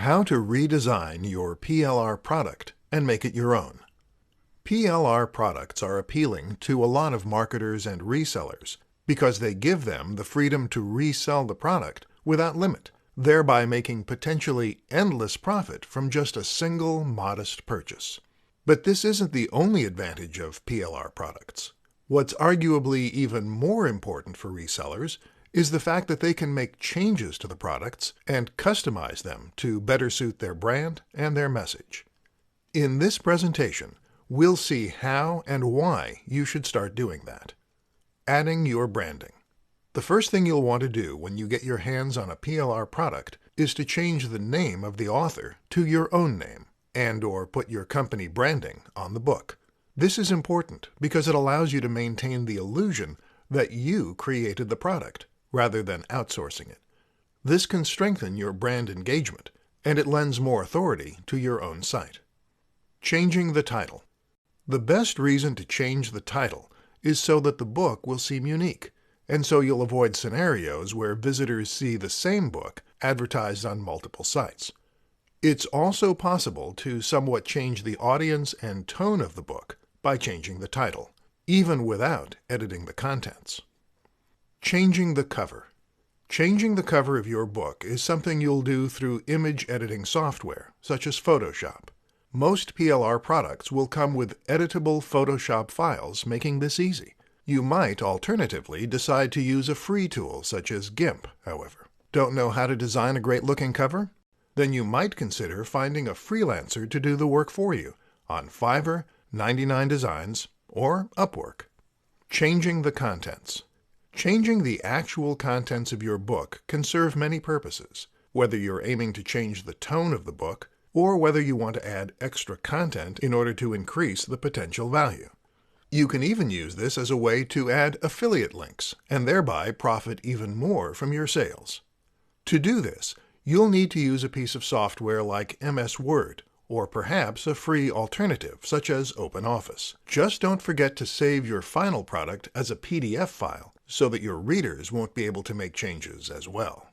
How to redesign your PLR product and make it your own. PLR products are appealing to a lot of marketers and resellers because they give them the freedom to resell the product without limit, thereby making potentially endless profit from just a single modest purchase. But this isn't the only advantage of PLR products. What's arguably even more important for resellers is the fact that they can make changes to the products and customize them to better suit their brand and their message. In this presentation, we'll see how and why you should start doing that. Adding your branding. The first thing you'll want to do when you get your hands on a PLR product is to change the name of the author to your own name and/or put your company branding on the book. This is important because it allows you to maintain the illusion that you created the product, rather than outsourcing it. This can strengthen your brand engagement, and it lends more authority to your own site. Changing the title. The best reason to change the title is so that the book will seem unique, and so you'll avoid scenarios where visitors see the same book advertised on multiple sites. It's also possible to somewhat change the audience and tone of the book by changing the title, even without editing the contents. Changing the cover. Changing the cover of your book is something you'll do through image editing software, such as Photoshop. Most PLR products will come with editable Photoshop files, making this easy. You might alternatively decide to use a free tool such as GIMP, however. Don't know how to design a great-looking cover? Then you might consider finding a freelancer to do the work for you on Fiverr, 99 Designs, or Upwork. Changing the contents. Changing the actual contents of your book can serve many purposes, whether you're aiming to change the tone of the book or whether you want to add extra content in order to increase the potential value. You can even use this as a way to add affiliate links and thereby profit even more from your sales. To do this, you'll need to use a piece of software like MS Word, or perhaps a free alternative such as OpenOffice. Just don't forget to save your final product as a PDF file so that your readers won't be able to make changes as well.